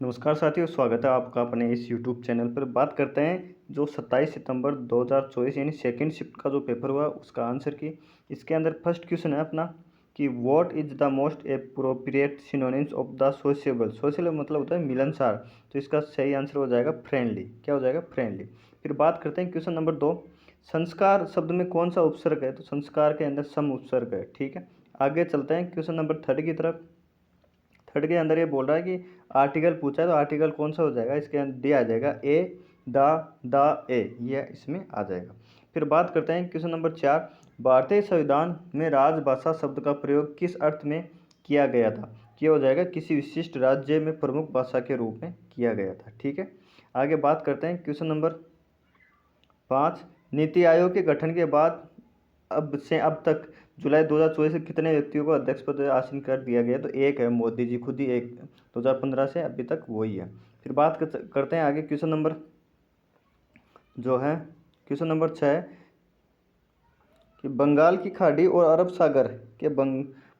नमस्कार साथियों, स्वागत है आपका अपने इस यूट्यूब चैनल पर। बात करते हैं जो 27 सितंबर 2024 यानी सेकेंड शिफ्ट का जो पेपर हुआ उसका आंसर की। इसके अंदर फर्स्ट क्वेश्चन है अपना कि what is the most appropriate synonyms of the sociable. Social मतलब होता है मिलनसार, तो इसका सही आंसर हो जाएगा फ्रेंडली। क्या हो जाएगा? फ्रेंडली। फिर बात करते हैं क्वेश्चन नंबर 2, संस्कार शब्द में कौन सा उपसर्ग है? तो संस्कार के अंदर सम उपसर्ग है। ठीक है, आगे चलते हैं क्वेश्चन नंबर 3 की तरफ। थर्ड के अंदर ये बोल रहा है कि आर्टिकल पूछा है, तो आर्टिकल कौन सा हो जाएगा? इसके अंदर डी आ जाएगा, ए द ए, ये इसमें आ जाएगा। फिर बात करते हैं क्वेश्चन नंबर 4, भारतीय संविधान में राजभाषा शब्द का प्रयोग किस अर्थ में किया गया था? ये हो जाएगा किसी विशिष्ट राज्य में प्रमुख भाषा के रूप में किया गया था। ठीक है, आगे बात करते हैं क्वेश्चन नंबर 5, नीति आयोग के गठन के बाद अब तक जुलाई 2024 से कितने व्यक्तियों को अध्यक्ष पद आसीन कर दिया गया? तो एक है, मोदी जी खुद ही एक 2015 से अभी तक वही है। फिर बात करते हैं आगे क्वेश्चन नंबर जो है क्वेश्चन नंबर 6 कि बंगाल की खाड़ी और अरब सागर के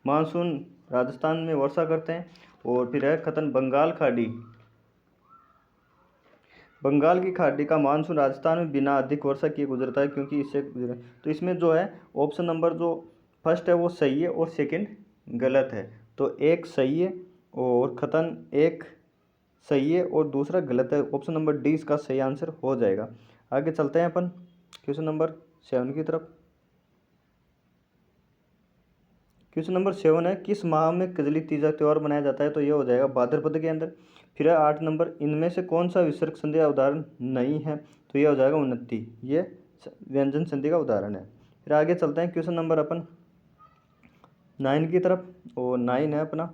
मानसून राजस्थान में वर्षा करते हैं। और फिर है कथन बंगाल की खाड़ी का मानसून राजस्थान में बिना अधिक वर्षा किए गुजरता है क्योंकि इससे तो इसमें जो है ऑप्शन नंबर जो फर्स्ट है वो सही है और सेकंड गलत है। तो एक सही है और कथन एक सही है और दूसरा गलत है। ऑप्शन नंबर डी इसका सही आंसर हो जाएगा। आगे चलते हैं अपन क्वेश्चन नंबर 7 की तरफ। क्वेश्चन नंबर 7 है, किस माह में कजली तीजा त्यौहार मनाया जाता है? तो ये हो जाएगा भाद्रपद के अंदर। फिर है 8 नंबर, इनमें से कौन सा विसर्ग संधि का उदाहरण नहीं है? तो ये हो जाएगा 29, ये व्यंजन संधि का उदाहरण है। फिर आगे चलते हैं क्वेश्चन नंबर अपन 9 की तरफ। और 9 है अपना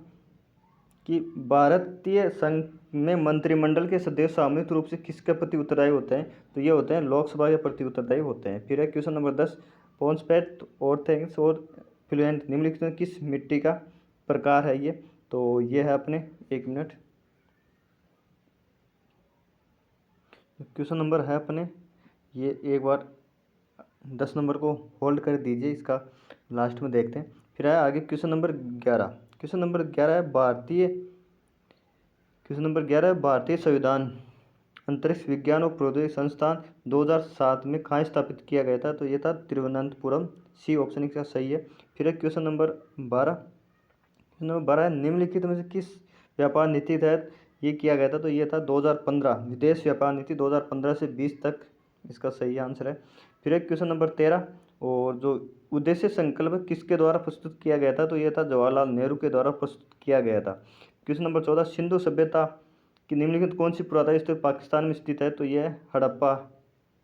कि भारतीय संघ में मंत्रिमंडल के सदस्य सामूहिक रूप से किसके प्रति उत्तरदायी होते हैं? तो ये होते हैं लोकसभा के प्रति उत्तरदायी होते हैं। फिर है क्वेश्चन नंबर 10, पॉन्सपैट और थैंक्स और फ्लुएंट निम्नलिखित में किस मिट्टी का प्रकार है ये? तो ये है अपने 1 मिनट, क्वेश्चन नंबर है अपने ये, एक बार 10 नंबर को होल्ड कर दीजिए, इसका लास्ट में देखते हैं। फिर है आगे क्वेश्चन नंबर 11। क्वेश्चन नंबर 11 है भारतीय संविधान अंतरिक्ष विज्ञान और प्रौद्योगिकी संस्थान 2007 में कहाँ स्थापित किया गया था? तो ये था तिरुवनंतपुरम, सी ऑप्शन इसका सही है। फिर है क्वेश्चन नंबर 12 है, निम्नलिखित में से किस व्यापार नीति तहत ये किया गया था? तो ये था 2015 विदेश व्यापार नीति 2015 से 20 तक, इसका सही आंसर है। फिर एक क्वेश्चन नंबर 13, और जो उद्देश्य संकल्प किसके द्वारा प्रस्तुत किया गया था? तो ये था जवाहरलाल नेहरू के द्वारा प्रस्तुत किया गया था। क्वेश्चन नंबर 14, सिंधु सभ्यता कि निम्नलिखित कौन सी पुरातन स्थल पाकिस्तान में स्थित है? तो यह हड़प्पा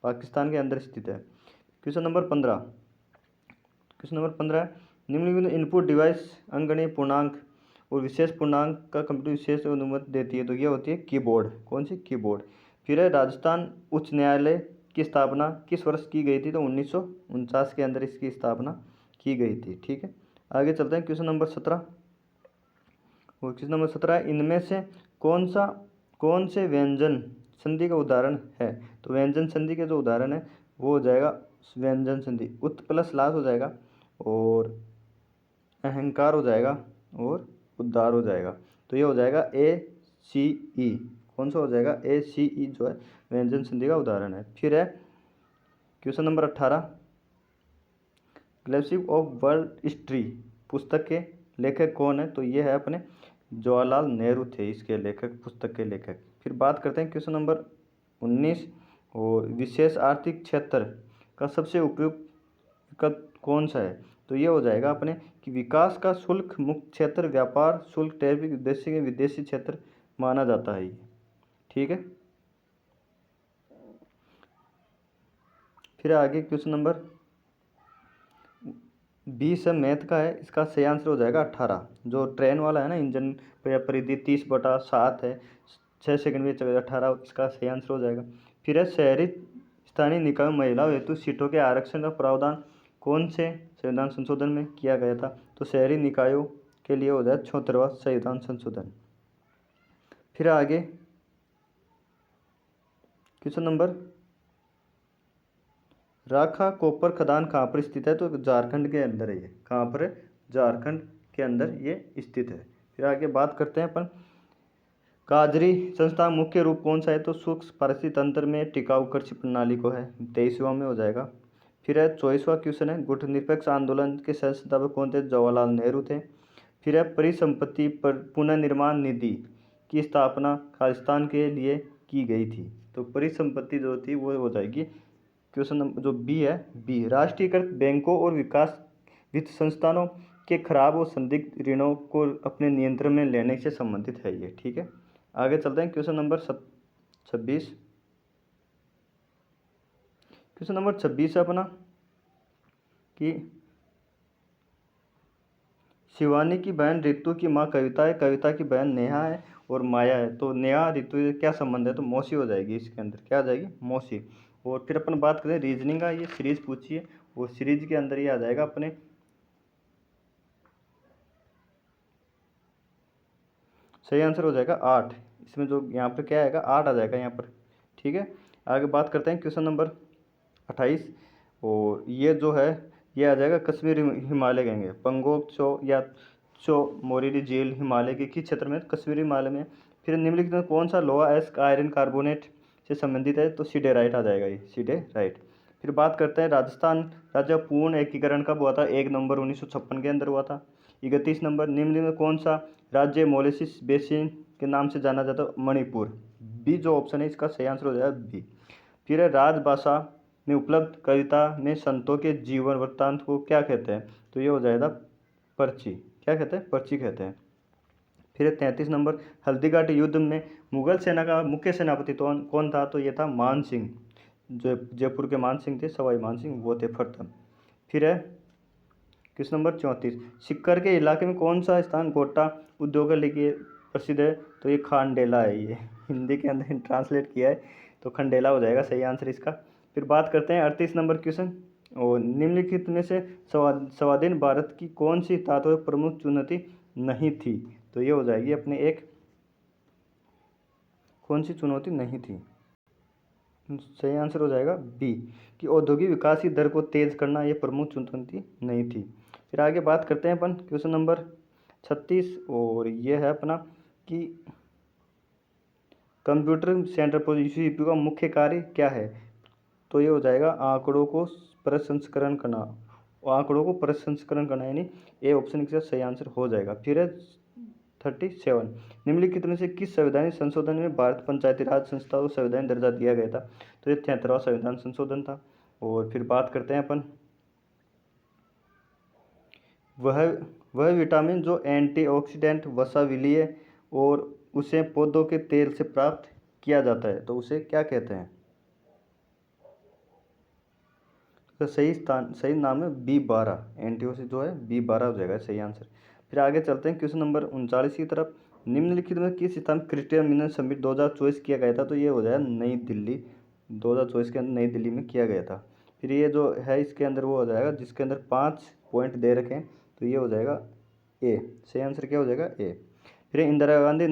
पाकिस्तान के अंदर स्थित है। क्वेश्चन नंबर 15 है, निम्नलिखित इनपुट डिवाइस अंकगणित पूर्णांक और विशेष पूर्णांक का कंप्यूटर विशेष अनुमति देती है। तो यह होती है कीबोर्ड। कौन सी? कीबोर्ड। फिर है राजस्थान उच्च न्यायालय की स्थापना किस वर्ष की गई थी? तो 1949 के अंदर इसकी स्थापना की गई थी। ठीक है, आगे चलते हैं क्वेश्चन नंबर 17। और क्वेश्चन नंबर 17 है, इनमें से कौन से व्यंजन संधि का उदाहरण है? तो व्यंजन संधि के जो उदाहरण है वो हो जाएगा व्यंजन संधि, उत प्लस लास हो जाएगा और अहंकार हो जाएगा और उद्धार हो जाएगा। तो ये हो जाएगा ACE। कौन सा हो जाएगा? ACE जो है व्यंजन संधि का उदाहरण है। फिर है question number 18, glimpses of world history पुस्तक के लेखक कौन है? तो ये है अपने जवाहरलाल नेहरू थे इसके लेखक, पुस्तक के लेखक। फिर बात करते हैं क्वेश्चन नंबर 19, और विशेष आर्थिक क्षेत्र का सबसे उपयुक्त विकल्प कौन सा है? तो ये हो जाएगा अपने कि विकास का शुल्क मुक्त क्षेत्र, व्यापार शुल्क, टैरिफ उद्देश्य के विदेशी क्षेत्र माना जाता है ये। ठीक है, फिर आगे क्वेश्चन नंबर 20 है, मैथ का है, इसका सही आंसर हो जाएगा 18। जो ट्रेन वाला है ना, इंजन परिधि 30/7 है, 6 सेकंड में चलेगा, 18 इसका सही आंसर हो जाएगा। फिर है शहरी स्थानीय निकाय महिलाओं हेतु सीटों के आरक्षण का प्रावधान कौन से संविधान संशोधन में किया गया था? तो शहरी निकायों के लिए हो जाए 76वां संविधान संशोधन। फिर आगे क्वेश्चन नंबर, राखा कॉपर खदान कहाँ पर स्थित है? तो झारखंड के अंदर है ये। कहाँ पर? झारखंड के अंदर ये स्थित है। फिर आगे बात करते हैं अपन काजरी संस्था मुख्य रूप कौन सा है? तो सूक्ष्म पारिस्थितिकी तंत्र में टिकाऊ कृषि प्रणाली को है, 23वां में हो जाएगा। फिर है 24वां क्वेश्चन है, गुटनिरपेक्ष आंदोलन के सह संस्थापक कौन थे? जवाहरलाल नेहरू थे। फिर है परिसंपत्ति पर पुनर्निर्माण निधि की स्थापना खालिस्तान के लिए की गई थी। तो परिसंपत्ति जो थी वो हो जाएगी क्वेश्चन नंबर जो बी है, बी। राष्ट्रीयकृत बैंकों और विकास वित्त संस्थानों के खराब और संदिग्ध ऋणों को अपने नियंत्रण में लेने से संबंधित है ये, ठीक है। आगे चलते हैं क्वेश्चन नंबर 26। क्वेश्चन नंबर 26 है अपना कि शिवानी की बहन ऋतु की माँ कविता है, कविता की बहन नेहा है और माया है। तो नेहा ऋतु से क्या संबंध है? तो मौसी हो जाएगी, इसके अंदर क्या आ जाएगी? मौसी। और फिर अपन बात करें रीजनिंग का, ये सीरीज पूछी है और सीरीज के अंदर ये आ जाएगा अपने सही आंसर हो जाएगा 8। इसमें जो यहाँ पर क्या आएगा? 8 आ जाएगा यहाँ पर, ठीक है। आगे बात करते हैं क्वेश्चन नंबर 28 और ये जो है ये आ जाएगा कश्मीर हिमालय गंगे, पंगोग चो या चो मोरिरी झील हिमालय के किस क्षेत्र में? कश्मीरी हिमालय में। फिर निम्नलिखित में कौन सा लोहा एस्क आयरन कार्बोनेट से संबंधित है? तो सिडेराइट आ जाएगा ये, सिडेराइट। फिर बात करते हैं राजस्थान राज्य पूर्ण एकीकरण कब हुआ था? 1 नवंबर 1956 के अंदर हुआ था। 31 नंबर, निम्न में कौन सा राज्य मोलेसिस बेसिन के नाम से जाना जाता है? मणिपुर। बी जो ऑप्शन है इसका सही आंसर हो जाएगा बी। फिर है राजभाषा में उपलब्ध कविता में संतों के जीवन वृत्तांत को क्या कहते हैं? तो ये हो जाएगा पर्ची। क्या कहते हैं? पर्ची कहते हैं। फिर 33 नंबर, हल्दीघाटी युद्ध में मुगल सेना का मुख्य सेनापति तो कौन था? तो ये था मान सिंह, जो जयपुर के मान सिंह थे, सवाई मान सिंह वो थे प्रथम। फिर है क्वेश्चन नंबर 34, सिक्कर के इलाके में कौन सा स्थान गोटा उद्योग के लिए प्रसिद्ध है? तो ये खांडेला है, ये हिंदी के अंदर ट्रांसलेट किया है तो खंडेला हो जाएगा सही आंसर इसका। फिर बात करते हैं 38 नंबर क्वेश्चन, और निम्नलिखित में से स्वाधीन भारत की कौन सी तात्विक प्रमुख चुनौती नहीं थी? तो ये हो जाएगी अपने एक, कौन सी चुनौती नहीं थी? सही आंसर हो जाएगा बी, कि औद्योगिक विकास की दर को तेज करना ये प्रमुख चुनौती नहीं थी। फिर आगे बात करते हैं अपन क्वेश्चन नंबर 36 और ये है अपना कि कंप्यूटर सेंटर पर CPU का मुख्य कार्य क्या है? तो ये हो जाएगा आंकड़ों को प्रसंस्करण करना, आंकड़ों को प्रसंस्करण करना, यानी ए ऑप्शन इसका सही आंसर हो जाएगा। फिर है 37, निम्नलिखित में से किस संवैधानिक संशोधन में भारत पंचायती राज संस्था को संवैधानिक दर्जा दिया गया था? तो ये 73वां संविधान संशोधन था। और फिर बात करते हैं अपन वह विटामिन जो एंटीऑक्सीडेंट वसा विलीय और उसे पौधों के तेल से प्राप्त किया जाता है, तो उसे क्या कहते हैं? तो सही नाम है B12, एंटीऑक्सीडेंट जो है B12 हो जाएगा सही आंसर। फिर आगे चलते हैं क्वेश्चन नंबर 39 की तरफ, निम्नलिखित में किस स्थान क्रिस्टियन मिलन समिट 2024 किया गया था? तो ये हो जाएगा नई दिल्ली, 2024 के अंदर नई दिल्ली में किया गया था। फिर ये जो है इसके अंदर वो हो जाएगा जिसके अंदर 5 पॉइंट दे रखे हैं, तो ये हो जाएगा ए, सही आंसर क्या हो जाएगा? ए। फिर इंदिरा गांधी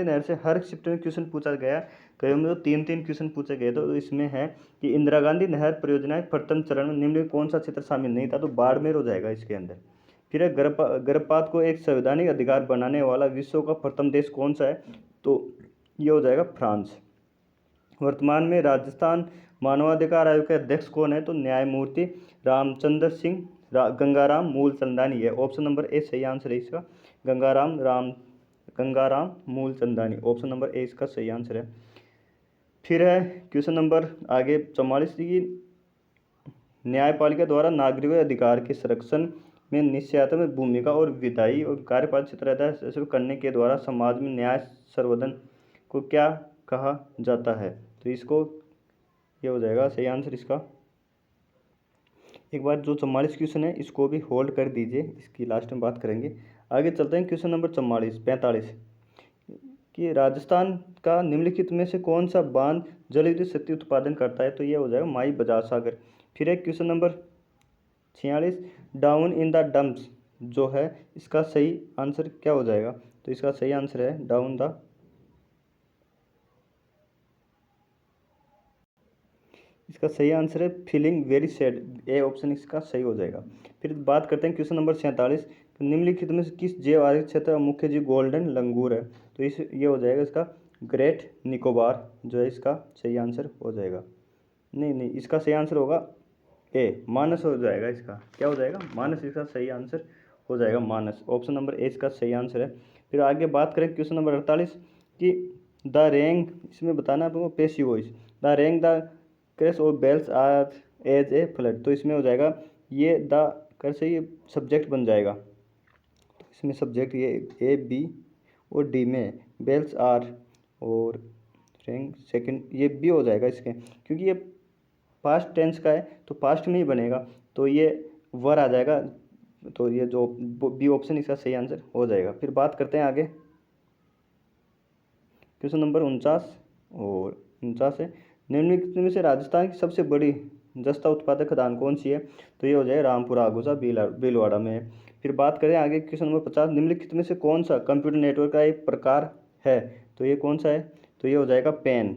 नहर से हर शिफ्ट में क्वेश्चन पूछा गया, कई में तो 3 क्वेश्चन पूछे गए, तो इसमें है कि इंदिरा गांधी नहर परियोजना के प्रथम चरण में निम्न में कौन सा क्षेत्र शामिल नहीं था? तो बाड़मेर हो जाएगा इसके अंदर। फिर है गर्भपात को एक संवैधानिक अधिकार बनाने वाला विश्व का प्रथम देश कौन सा है? तो ये हो जाएगा फ्रांस। वर्तमान में राजस्थान मानवाधिकार आयोग के अध्यक्ष कौन है? तो न्यायमूर्ति रामचंद्र सिंह गंगाराम मूलचंदानी है, ऑप्शन नंबर ए सही आंसर है इसका। Gangaram Mulchandani, option number A इसका सही आंसर है। फिर है क्वेश्चन नंबर आगे 44 की, न्यायपालिका द्वारा नागरिक अधिकार के संरक्षण में निश्चयात्मक भूमिका और विधायी और कार्यपालिक क्षेत्र करने के द्वारा समाज में न्याय संवर्धन को क्या कहा जाता है? तो इसको ये हो जाएगा सही आंसर इसका। एक बार जो 44 क्वेश्चन है इसको भी होल्ड कर दीजिए, इसकी लास्ट में बात करेंगे। आगे चलते हैं क्वेश्चन नंबर 45 कि राजस्थान का निम्नलिखित में से कौन सा बांध जल विद्युत शक्ति उत्पादन करता है? तो ये हो जाएगा माई बजाज सागर। फिर एक question number 46, down in the dumps जो है इसका सही आंसर क्या हो जाएगा? तो इसका सही आंसर है डाउन द, इसका सही आंसर है feeling very sad, A option इसका सही हो जाएगा। फिर बात करते हैं क्वेश्चन नंबर 47, निम्नलिखित में से किस जैव आधारित क्षेत्र का मुख्य जीव गोल्डन लंगूर है? तो इस ये हो जाएगा इसका ग्रेट निकोबार जो है इसका सही आंसर हो जाएगा। नहीं नहीं, इसका सही आंसर होगा ए, मानस हो जाएगा। इसका क्या हो जाएगा? मानस इसका सही आंसर हो जाएगा, मानस। ऑप्शन नंबर ए इसका सही आंसर है। फिर आगे बात करें क्वेश्चन नंबर 48 कि द रेंग, इसमें बताना है आपको passive voice, the rang the crash of bells are as a flood. तो इसमें हो जाएगा ये द कैसे ये सब्जेक्ट बन जाएगा, तो इसमें सब्जेक्ट ये ए बी और डी में बेल्स आर और रेंग सेकंड ये बी हो जाएगा इसके, क्योंकि ये पास्ट टेंस का है तो पास्ट में ही बनेगा, तो ये वर आ जाएगा। तो ये जो बी ऑप्शन इसका सही आंसर हो जाएगा। फिर बात करते हैं आगे क्वेश्चन नंबर 49 है, निम्नलिखित में से राजस्थान की सबसे बड़ी जस्ता उत्पादक खदान कौन सी है? तो ये हो जाए रामपुरा आगोजा भीलवाड़ा में है। फिर बात करें आगे क्वेश्चन नंबर 50, निम्नलिखित में से कौन सा कंप्यूटर नेटवर्क का एक प्रकार है? तो ये कौन सा है? तो ये हो जाएगा पेन।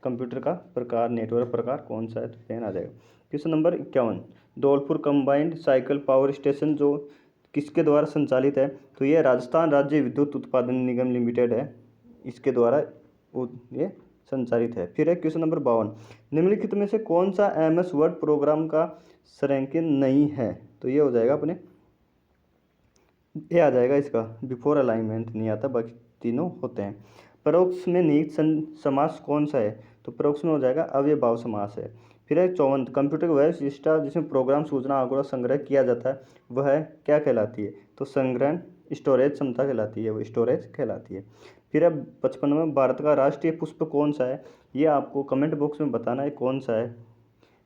कंप्यूटर का प्रकार, नेटवर्क प्रकार कौन सा है? तो पेन आ जाएगा। Question number 51, Dholpur combined cycle power station जो किसके द्वारा संचालित है? तो ये राजस्थान राज्य विद्युत उत्पादन निगम लिमिटेड है, इसके द्वारा ये संचालित है। फिर है क्वेश्चन नंबर 52, निम्नलिखित में से कौन सा एमएस वर्ड प्रोग्राम का संरेखन नहीं है? तो ये हो जाएगा अपने ये आ जाएगा इसका बिफोर अलाइनमेंट नहीं आता, बाकी तीनों होते हैं। परोक्ष में निहित समास कौन सा है? तो परोक्ष में हो जाएगा अव्ययभाव समास है। फिर है 54, कंप्यूटर की वह विशिष्टता जिसमें प्रोग्राम सूचना आंकड़ा संग्रह किया जाता है वह क्या कहलाती है? तो संग्रहण स्टोरेज क्षमता कहलाती है, वो स्टोरेज कहलाती है। फिर है 55 में, भारत का राष्ट्रीय पुष्प कौन सा है? ये आपको कमेंट बॉक्स में बताना है कौन सा है,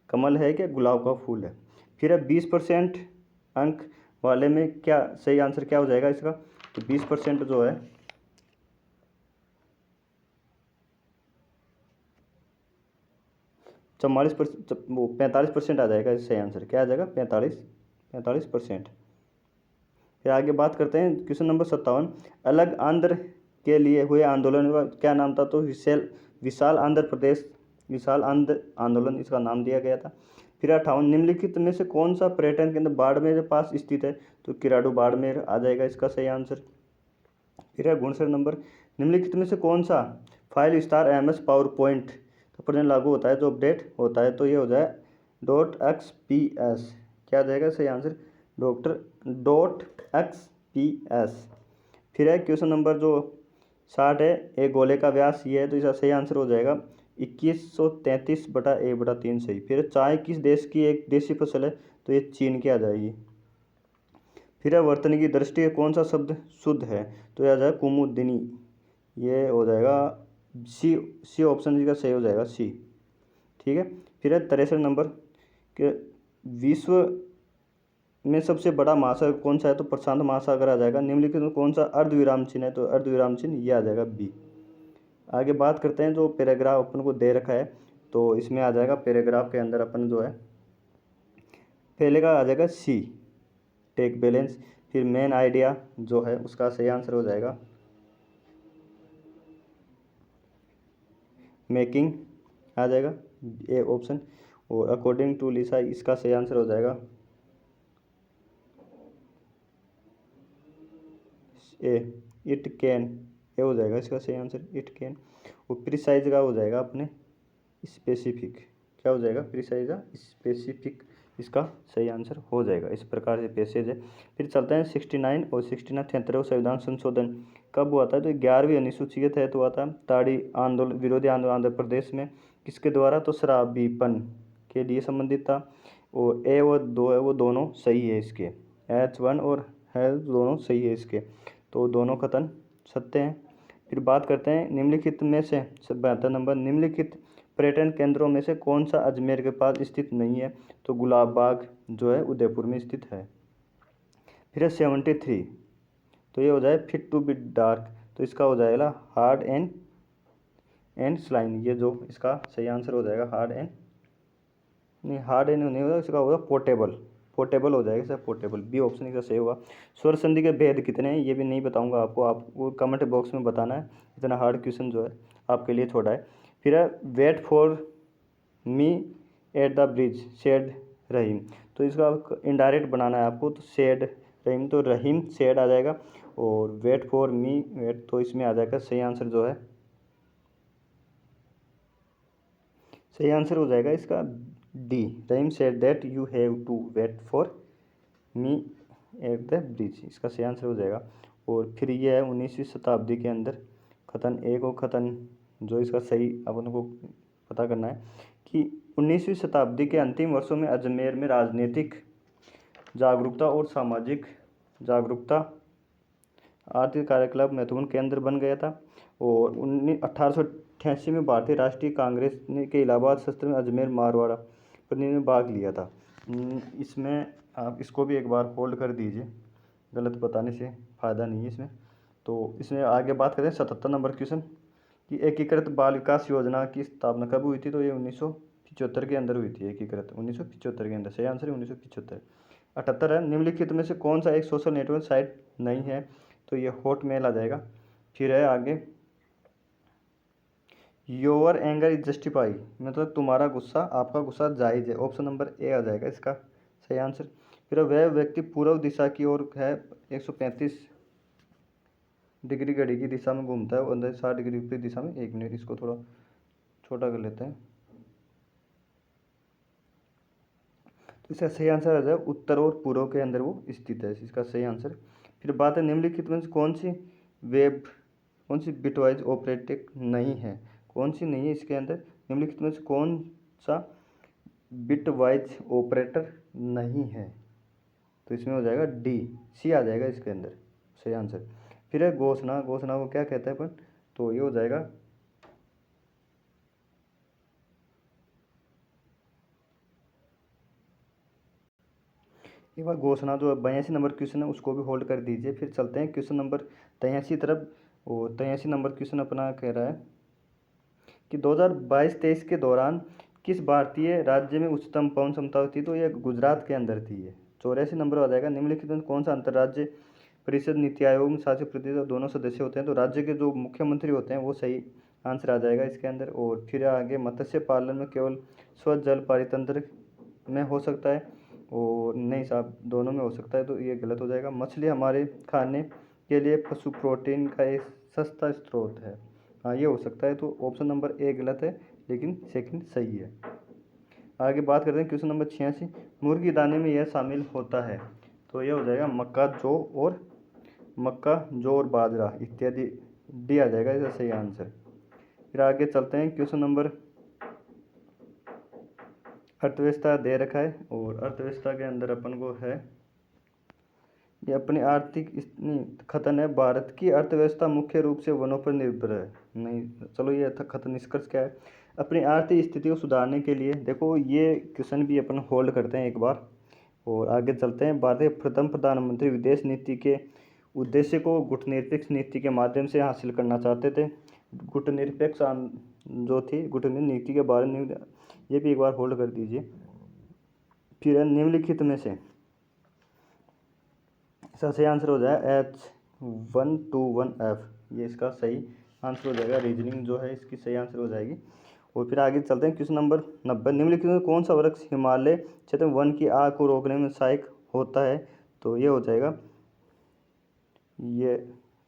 कमल है क्या गुलाब का फूल है। फिर है 20% अंक वाले में क्या सही आंसर क्या हो जाएगा इसका? तो 20% जो है 45% आ जाएगा। इस सही आंसर क्या आ जाएगा? 45%। फिर आगे बात करते हैं क्वेश्चन नंबर 57, अलग आंध्र के लिए हुए आंदोलन का क्या नाम था? तो विशाल आंध्र प्रदेश विशाल आंध्र आंदोलन इसका नाम दिया गया था। फिर 58, निम्नलिखित में से कौन सा पर्यटन केंद्र बाड़मेर के पास स्थित है? तो किराडू बाड़मेर आ जाएगा इसका सही आंसर। फिर है 59 नंबर, निम्नलिखित में से कौन सा file star MS power point तो पर लागू होता है जो अपडेट होता है? तो ये हो जाए .xps, क्या आ जाएगा सही आंसर? .xps। फिर है क्वेश्चन नंबर जो 60 है, एक गोले का व्यास ये है, तो इसका सही आंसर हो जाएगा 2133/1/3 सही। फिर चाय किस देश की एक देसी फसल है? तो ये चीन की आ जाएगी। फिर है वर्तनी की दृष्टि से कौन सा शब्द शुद्ध है? तो यह आ जाएगा कुमुदिनी, ये हो जाएगा सी ऑप्शन का सही हो जाएगा सी। ठीक है। फिर है 63 नंबर के विश्व में सबसे बड़ा महासागर कौन सा है? तो प्रशांत महासागर आ जाएगा। निम्नलिखित में कौन सा अर्धविराम चिन्ह है? तो अर्धविराम चिन्ह ये आ जाएगा बी। आगे बात करते हैं जो पैराग्राफ अपन को दे रखा है, तो इसमें आ जाएगा पैराग्राफ के अंदर अपन जो है पहले का आ जाएगा सी टेक बैलेंस। फिर मेन आइडिया जो है उसका सही आंसर हो जाएगा मेकिंग आ जाएगा ए ऑप्शन। और अकॉर्डिंग टू लिसा इसका सही आंसर हो जाएगा ए इट कैन, ये हो जाएगा इसका सही आंसर इट कैन। और प्रिसाइज का हो जाएगा अपने स्पेसिफिक, क्या हो जाएगा? प्रिसाइज स्पेसिफिक, इसका सही आंसर हो जाएगा। इस प्रकार से पैसेज है। फिर चलते हैं 69 और 69 73 संविधान संशोधन कब हुआ था? तो 11वीं अनुसूची के तहत हुआ था। ताड़ी आंदोलन विरोधी आंदोलन आंध्र प्रदेश में किसके द्वारा? तो शराबीपन के लिए संबंधित था। और ए और दो है वो दोनों सही है इसके, H1 और है दोनों सही है इसके, तो दोनों कथन सत्य हैं। फिर बात करते हैं निम्नलिखित में से 72 नंबर, निम्नलिखित पर्यटन केंद्रों में से कौन सा अजमेर के पास स्थित नहीं है? तो गुलाब बाग जो है उदयपुर में स्थित है। फिर है 73, तो ये हो जाए फिट टू बी डार्क, तो इसका हो जाएगा हार्ड एंड स्लाइन, ये जो इसका सही आंसर हो जाएगा हार्ड एंड नहीं होगा, इसका होगा पोर्टेबल हो जाएगा सर, पोर्टेबल बी ऑप्शन इसका सही होगा। स्वर संधि के भेद कितने हैं ये भी नहीं बताऊंगा आपको कमेंट बॉक्स में बताना है, इतना हार्ड क्वेश्चन जो है आपके लिए छोड़ा है। फिर है wait for me at the bridge said Rahim, तो इसका इनडायरेक्ट बनाना है आपको, तो सेड रहीम, तो रहीम सेड आ जाएगा। और वेट फॉर मी वेट, तो इसमें आ जाएगा सही आंसर जो है, सही आंसर हो जाएगा इसका D. Rahim said that you have to wait for me at the bridge, इसका सही आंसर हो जाएगा। और फिर ये है 19वीं शताब्दी के अंदर कथन एक और कथन जो इसका सही अपन को पता करना है कि 19वीं शताब्दी के अंतिम वर्षों में अजमेर में राजनीतिक जागरूकता और सामाजिक जागरूकता आर्थिक कार्यकलाप महत्वपूर्ण केंद्र बन गया था। और 1888 में भारतीय राष्ट्रीय कांग्रेस ने के इलाहाबाद सत्र में अजमेर मारवाड़ा प्रतिनिधि ने भाग लिया था। इसमें आप इसको भी एक बार होल्ड कर दीजिए, गलत बताने से फ़ायदा नहीं है इसमें। तो इसमें आगे बात करें 77 नंबर क्वेश्चन कि एकीकृत बाल विकास योजना की स्थापना कब हुई थी, तो ये 1975 के अंदर हुई थी। एकीकृत 1975 के अंदर, सही आंसर है 1975। 78 है निम्नलिखित में से कौन सा एक सोशल नेटवर्क साइट नहीं है, तो ये हॉटमेल आ जाएगा। फिर है आगे योर एंगर इज जस्टिफाई, मतलब तुम्हारा गुस्सा, आपका गुस्सा जायज़ है, ऑप्शन नंबर ए आ जाएगा इसका सही आंसर। फिर वह व्यक्ति पूर्व दिशा की ओर है 135 डिग्री घड़ी की दिशा में घूमता है और अंदर 60 डिग्री विपरीत दिशा में। एक मिनट इसको थोड़ा छोटा कर लेते हैं, तो इसका सही आंसर आ जाए उत्तर और पूर्व के अंदर वो स्थित है, इसका सही आंसर। फिर बात है निम्नलिखित में कौन सी बिटवाइज ऑपरेटिंग नहीं है, कौन सी नहीं है इसके अंदर, निम्नलिखित में से कौन सा बिटवाइज ऑपरेटर नहीं है, तो इसमें हो जाएगा डी, सी आ जाएगा इसके अंदर सही आंसर। फिर है घोषणा, घोषणा को क्या कहते हैं अपन, तो ये हो जाएगा एक बार घोषणा जो 82 नंबर क्वेश्चन है उसको भी होल्ड कर दीजिए। फिर चलते हैं क्वेश्चन नंबर 83 तरफ। और 83 नंबर क्वेश्चन अपना कह रहा है कि 2022-23 के दौरान किस भारतीय राज्य में उच्चतम पवन क्षमता थी, तो यह गुजरात के अंदर थी। ये 84 नंबर आ जाएगा। निम्नलिखित में कौन सा अंतर्राज्य परिषद नीति आयोग में शासित प्रतिनिधि दोनों सदस्य होते हैं, तो राज्य के जो मुख्यमंत्री होते हैं वो सही आंसर आ जाएगा इसके अंदर। और फिर आगे मत्स्य पालन में केवल स्वजल पारितंत्र में हो सकता है, और नहीं साहब दोनों में हो सकता है, तो ये गलत हो जाएगा। मछली हमारे खाने के लिए पशु प्रोटीन का एक सस्ता स्रोत है, हाँ ये हो सकता है, तो ऑप्शन नंबर ए गलत है लेकिन सेकंड सही है। आगे बात करते हैं क्वेश्चन नंबर 86, मुर्गी दाने में यह शामिल होता है, तो यह हो जाएगा मक्का जौ और बाजरा इत्यादि, डी आ जाएगा इसका सही आंसर। फिर आगे चलते हैं क्वेश्चन नंबर अर्थव्यवस्था दे रखा है, और अर्थव्यवस्था के अंदर अपन को है ये अपनी आर्थिक कथन है भारत की अर्थव्यवस्था मुख्य रूप से वनों पर निर्भर है। नहीं चलो ये कथन निष्कर्ष क्या है, अपनी आर्थिक स्थिति को सुधारने के लिए, देखो ये क्वेश्चन भी अपन होल्ड करते हैं एक बार और आगे चलते हैं। भारतीय प्रथम प्रधानमंत्री विदेश नीति के उद्देश्य को गुटनिरपेक्ष नीति के माध्यम से हासिल करना चाहते थे। गुटनिरपेक्ष जो थी गुटनिरपेक्ष नीति के बारे में ये भी एक बार होल्ड कर दीजिए। फिर निम्नलिखित में से इसका सही आंसर हो जाएगा H121F, ये इसका सही आंसर हो जाएगा। रीजनिंग जो है इसकी सही आंसर हो जाएगी। और फिर आगे चलते हैं क्वेश्चन नंबर 90, निम्नलिखित में कौन सा वृक्ष हिमालय क्षेत्र में वन की आग को रोकने में सहायक होता है, तो ये हो जाएगा ये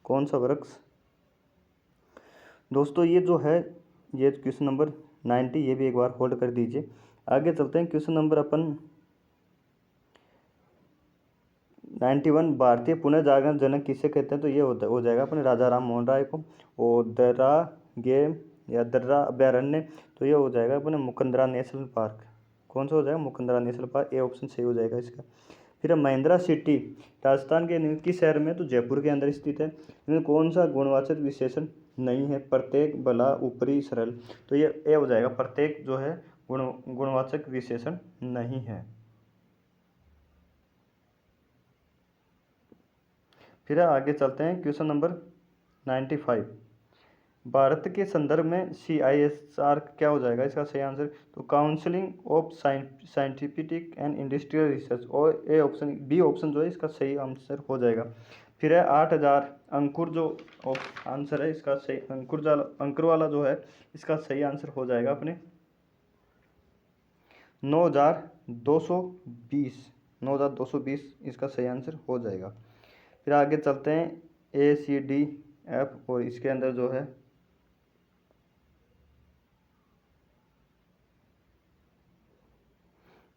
कौन सा वृक्ष दोस्तों, ये जो है ये क्वेश्चन नंबर 90, ये भी एक बार होल्ड कर दीजिए। आगे चलते हैं क्वेश्चन नंबर अपन 91, भारतीय पुनर्जागरण जनक किसे कहते हैं, तो ये हो जाएगा अपने राजा राम मोहन राय को। और दर्रा गेम या दर्रा अभ्यारण्य, तो ये हो जाएगा अपने मुकंदरा नेशनल पार्क, कौन सा हो जाएगा Mukundra national park, A option सही हो जाएगा इसका। फिर महिंद्रा सिटी राजस्थान के किस शहर में, तो जयपुर के अंदर स्थित है। इनमें कौन सा गुणवाचक विशेषण नहीं है, प्रत्येक भला ऊपरी सरल, तो ये ए हो जाएगा, प्रत्येक जो है गुणवाचक विशेषण नहीं है। फिर आगे चलते हैं क्वेश्चन नंबर 95, भारत के संदर्भ में CISR क्या हो जाएगा इसका सही आंसर, तो counselling of scientific and industrial research, और ए ऑप्शन बी ऑप्शन जो है इसका सही आंसर हो जाएगा। फिर है 8000 अंकुर, जो आंसर है इसका सही अंकुर वाला जो है इसका सही आंसर हो जाएगा अपने 9220 इसका सही आंसर हो जाएगा। फिर आगे चलते हैं ACDF और इसके अंदर जो है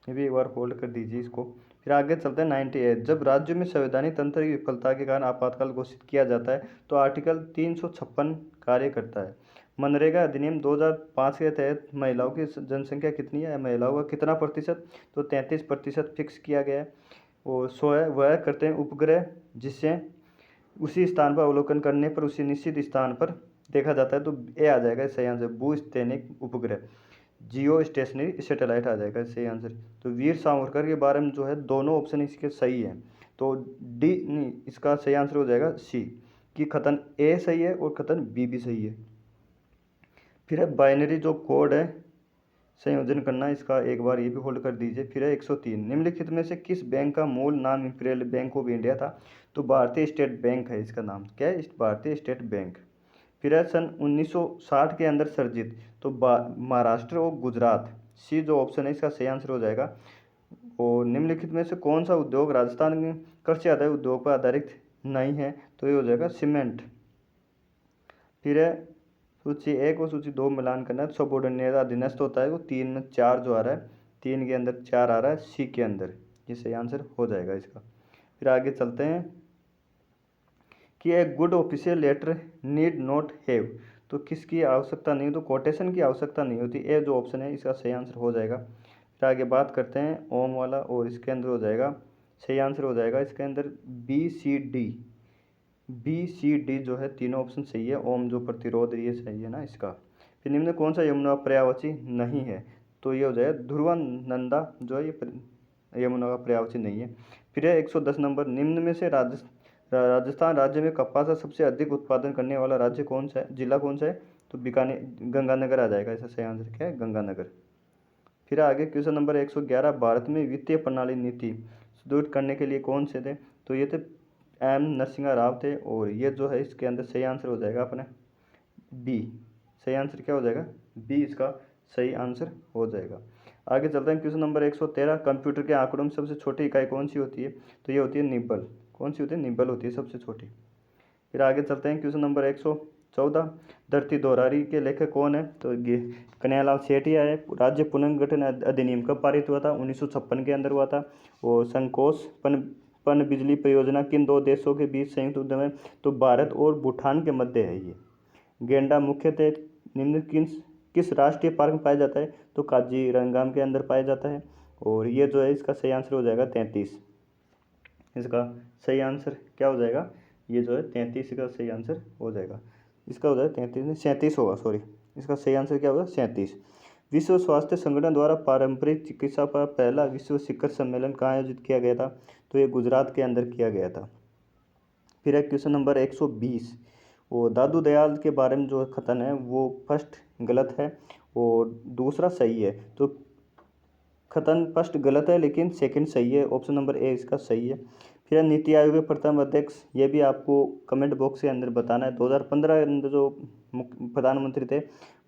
ये भी एक बार होल्ड कर दीजिए इसको। फिर आगे चलते हैं 98। जब राज्य में संवैधानिक तंत्र की विफलता के कारण आपातकाल घोषित किया जाता है तो आर्टिकल 356 कार्य करता है। मनरेगा अधिनियम 2005 के तहत महिलाओं की जनसंख्या कितनी है, महिलाओं का कितना प्रतिशत, तो 33% फिक्स किया गया है। और सो है वह करते हैं उपग्रह, जिससे उसी स्थान पर अवलोकन करने पर उसी निश्चित स्थान पर देखा जाता है। तो ए आ जाएगा सही आंसर, भूस्थैनिक उपग्रह, जियो स्टेशनरी सैटेलाइट आ जाएगा सही आंसर। तो वीर सावरकर के बारे में जो है दोनों ऑप्शन इसके सही हैं। तो डी नहीं, इसका सही आंसर हो जाएगा सी, कि कथन ए सही है और कथन बी भी सही है। फिर है बाइनरी जो कोड है संयोजन करना, इसका एक बार ये भी होल्ड कर दीजिए। फिर है 103। निम्नलिखित में से किस बैंक का मूल नाम इंपीरियल बैंक ऑफ इंडिया था, तो भारतीय स्टेट बैंक है इसका नाम, क्या है, भारतीय स्टेट बैंक। फिर है सन 1960 के अंदर सर्जित, तो महाराष्ट्र और गुजरात, सी जो ऑप्शन है इसका सही आंसर हो जाएगा। और निम्नलिखित में से कौन सा उद्योग राजस्थान में कृषि आधारित उद्योग पर आधारित नहीं है, तो ये हो जाएगा सीमेंट। फिर है सूची 1 और सूची 2 मिलान करना है। सबऑर्डिनेट अधीनस्थ होता है वो 3 में 4 जो आ रहा है, 3 के अंदर 4 आ रहा है सी के अंदर, ये सही आंसर हो जाएगा इसका। फिर आगे चलते हैं कि a good official letter need not have, तो किसकी आवश्यकता नहीं, तो कोटेशन की आवश्यकता नहीं होती, ए जो ऑप्शन है इसका सही आंसर हो जाएगा। फिर आगे बात करते हैं ओम वाला, और इसके अंदर हो जाएगा सही आंसर हो जाएगा इसके अंदर बी सी डी जो है, तीनों ऑप्शन सही है। ओम जो प्रतिरोध ये सही है ना इसका। फिर निम्न में कौन सा यमुना पर्यायवाची नहीं है, तो ये हो जाएगा ध्रुवानंदा जो है ये यमुना का पर्यायवाची नहीं है। फिर है 110 नंबर। निम्न में से राजस्थान राज्य में कपास का सबसे अधिक उत्पादन करने वाला राज्य कौन सा है, जिला कौन सा है, तो बीकानेर, गंगानगर आ जाएगा इसका सही आंसर, क्या है, गंगानगर। फिर आगे क्वेश्चन नंबर 111। भारत में वित्तीय प्रणाली नीति सुदृढ़ करने के लिए कौन से थे, तो ये थे एम नरसिंहा राव थे, और ये जो है इसके अंदर सही आंसर हो जाएगा अपने बी, सही आंसर क्या हो जाएगा, बी इसका सही आंसर हो जाएगा। आगे चलते हैं क्वेश्चन नंबर 113। कंप्यूटर के आंकड़ों में सबसे छोटी इकाई कौन सी होती है, तो ये होती है निब्बल। कौन सी होती है, निब्बल होती है सबसे छोटी। फिर आगे चलते हैं क्वेश्चन नंबर 114। धरती दोहरारी के लेखक कौन है, तो ये कन्हैयालाल सेठिया है। राज्य पुनर्गठन अधिनियम कब पारित हुआ था, 1956 के अंदर हुआ था। और संकोच पन बिजली परियोजना किन दो देशों के बीच संयुक्त उद्यम है, तो भारत और भूटान के मध्य है ये। गेंडा मुख्यतः निम्न किस राष्ट्रीय पार्क में पाया जाता है, तो काजीरंगा के अंदर पाया जाता है। और ये जो है इसका सही आंसर हो जाएगा 33, इसका सही आंसर क्या हो जाएगा, ये जो है 33 का सही आंसर हो जाएगा। इसका हो जाएगा 33 नहीं 37 होगा, सॉरी, इसका सही आंसर क्या होगा, 37। विश्व स्वास्थ्य संगठन द्वारा पारंपरिक चिकित्सा पर पहला विश्व शिखर सम्मेलन कहाँ आयोजित किया गया था, तो ये गुजरात के अंदर किया गया था। फिर है क्वेश्चन नंबर 120। वो दादू दयाल के बारे में जो कथन है वो फर्स्ट गलत है और दूसरा सही है, तो कथन फर्स्ट गलत है लेकिन सेकंड सही है, ऑप्शन नंबर ए इसका सही है। फिर नीति आयोग के प्रथम अध्यक्ष, ये भी आपको कमेंट बॉक्स के अंदर बताना है। 2015 के अंदर जो प्रधानमंत्री थे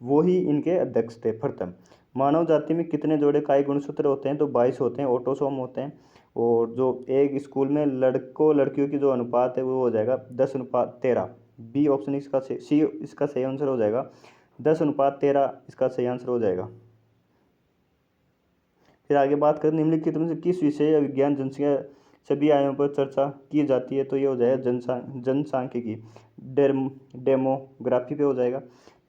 वो ही इनके अध्यक्ष थे प्रथम। मानव जाति में कितने जोड़े कायी गुणसूत्र होते हैं, तो 22 होते हैं, ऑटोसोम होते हैं। और जो एक स्कूल में लड़कों लड़कियों की जो अनुपात है वो हो जाएगा 10:13, बी ऑप्शन इसका सी इसका सही आंसर हो जाएगा, 10:13 इसका सही आंसर हो जाएगा। फिर आगे बात करें निम्नलिखित में से किस विषय या विज्ञान जनसंख्या सभी आयामों पर चर्चा की जाती है, तो ये हो जाएगा जनसांख्यिकी, डेमोग्राफी पे हो जाएगा।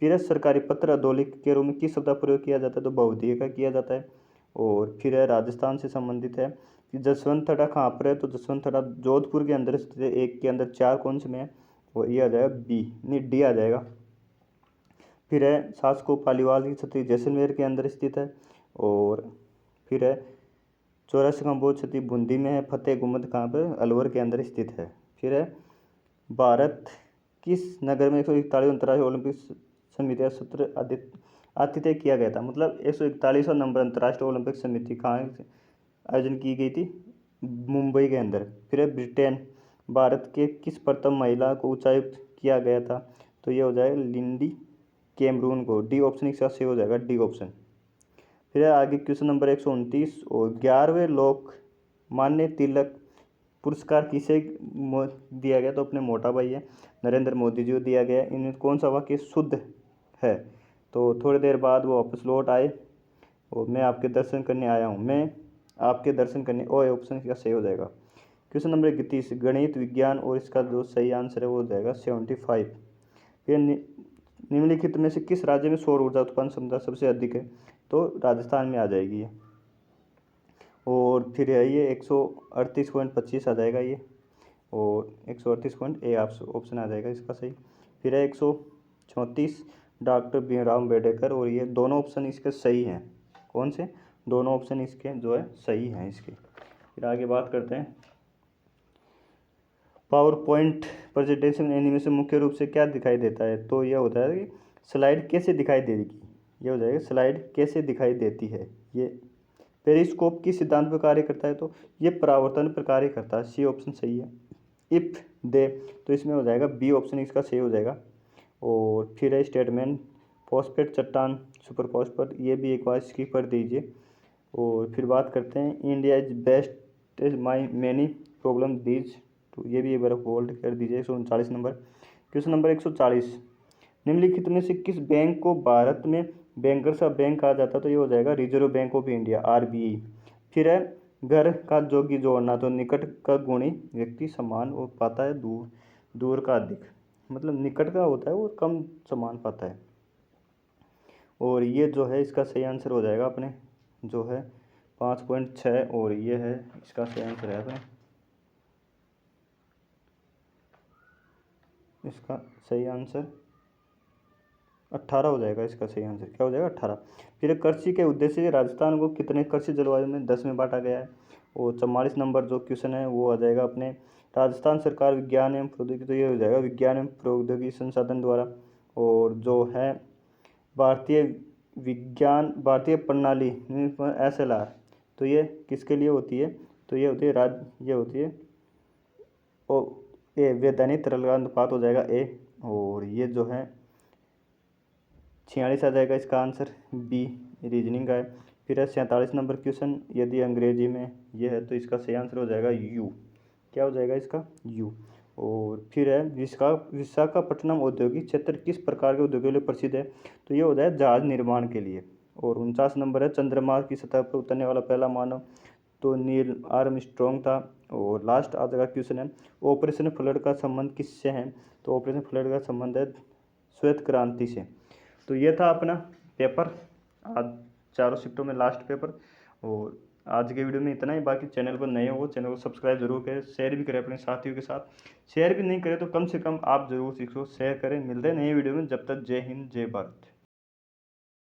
फिर है सरकारी पत्र अधोलिख के रूप में किस शब्द का प्रयोग किया जाता है, तो बहुधीय का किया जाता है। और फिर है राजस्थान से संबंधित है कि जसवंतठा कहाँ पर है, तो जसवंतठा जोधपुर के अंदर स्थित है, एक के अंदर 4 कौन से में है, और ये आ जाएगा बी नहीं डी आ जाएगा। फिर है सासको पालीवाल की छतरी जैसलमेर के अंदर स्थित है। और फिर है चौरासी कंबोज छतरी बूंदी में है। फतेह गुम्बद कहाँ पर, अलवर के अंदर स्थित है। फिर है भारत किस नगर में 141 अंतर्राष्ट्रीय ओलंपिक समिति का सत्र आतिथ्य किया गया था, मतलब 141वां नंबर अंतर्राष्ट्रीय ओलंपिक समिति कहाँ आयोजन की गई थी, मुंबई के अंदर। फिर है ब्रिटेन, भारत के किस प्रथम महिला को उच्चायुक्त किया गया था, तो ये हो जाएगा लिंडी कैमरून को, डी ऑप्शन इसका सही हो जाएगा, डी ऑप्शन। फिर आगे क्वेश्चन नंबर 129। और 11वें लोकमान्य तिलक पुरस्कार किसे दिया गया? तो अपने मोटा भाई है नरेंद्र मोदी जी को दिया गया। इनमें कौन सा वाक्य शुद्ध है? तो थोड़ी देर बाद वो वापस लौट आए और मैं आपके दर्शन करने आया हूँ, मैं आपके दर्शन करने, ओ ऑप्शन का सही हो जाएगा। क्वेश्चन नंबर 31 गणित विज्ञान, और इसका जो सही आंसर है वो हो जाएगा 75। फिर निम्नलिखित में से किस राज्य में सौर ऊर्जा उत्पादन क्षमता सबसे अधिक है? तो राजस्थान में आ जाएगी ये। और फिर है ये 138.25 आ जाएगा ये, और 138 पॉइंट ए ऑप्शन आ जाएगा इसका सही। फिर है 134 डॉक्टर भीमराव अम्बेडकर, और ये दोनों ऑप्शन इसके सही हैं। कौन से? दोनों ऑप्शन इसके जो है सही हैं इसके। फिर आगे बात करते हैं पावर पॉइंट प्रेजेंटेशन एनिमेशन मुख्य रूप से क्या दिखाई देता है? तो यह होता है कि स्लाइड कैसे दिखाई देगी, ये हो जाएगा स्लाइड कैसे दिखाई देती है। ये पेरिस्कोप किस सिद्धांत पर कार्य करता है? तो ये परावर्तन पर कार्य करता है, सी ऑप्शन सही है। इफ दे, तो इसमें हो जाएगा बी ऑप्शन इसका सही हो जाएगा। और फिर है स्टेटमेंट फॉस्फेट चट्टान सुपर फॉस्फेट, ये भी एक बार इसकी पढ़ दीजिए। और फिर बात करते हैं India is best is my many problem these, तो ये भी एक बार होल्ड कर दीजिए। 139 नंबर। क्वेश्चन नंबर 140 निम्नलिखित में से किस बैंक को भारत में बैंकर्स का बैंक कहा जाता है? तो ये हो जाएगा reserve bank of India, RBI. फिर है घर का जोगी जोड़ना, तो निकट का गुणी व्यक्ति समान वो पाता है, दूर दूर का अधिक, मतलब निकट का होता है वो कम समान पाता है। और ये जो है इसका सही आंसर हो जाएगा अपने जो है 5.6, और ये है इसका सही आंसर है अपने, इसका सही आंसर 18 हो जाएगा। इसका सही आंसर क्या हो जाएगा? 18। फिर कृषि के उद्देश्य से राजस्थान को कितने कृषि जलवायु में 10 में बांटा गया है? और 44 नंबर जो क्वेश्चन है वो आ जाएगा अपने राजस्थान सरकार विज्ञान एवं प्रौद्योगिकी, तो ये हो जाएगा विज्ञान एवं प्रौद्योगिकी संसाधन द्वारा। और जो है भारतीय विज्ञान भारतीय प्रणाली SLR, तो ये किसके लिए होती है? तो ये होती है ये होती है ओ ए वैधानिक तरल अनुपात हो जाएगा ए। और ये जो है 46 आ जाएगा इसका आंसर, बी रीजनिंग का है। फिर है 47 नंबर क्वेश्चन, यदि अंग्रेजी में ये है तो इसका सही आंसर हो जाएगा यू। क्या हो जाएगा इसका? यू। और फिर है विशाखापट्टनम औद्योगिक क्षेत्र किस प्रकार के उद्योगों के लिए प्रसिद्ध है? तो ये हो जाएगा जहाज निर्माण के लिए। और 49 नंबर है चंद्रमा की सतह पर उतरने वाला पहला मानव, तो नील आर्मस्ट्रॉन्ग था। और लास्ट आज का क्वेश्चन है ऑपरेशन फ्लड का संबंध किससे है? तो ऑपरेशन फ्लड का संबंध है श्वेत क्रांति से। तो ये था अपना पेपर, आज चारों शिफ्टों में लास्ट पेपर। और आज के वीडियो में इतना ही। बाकी चैनल पर नए हो चैनल को सब्सक्राइब जरूर करें, शेयर भी करें अपने साथियों के साथ। शेयर भी नहीं करें तो कम से कम आप जरूर सीखो, शेयर करें। मिलते हैं नए वीडियो में, जब तक जय हिंद जय भारत।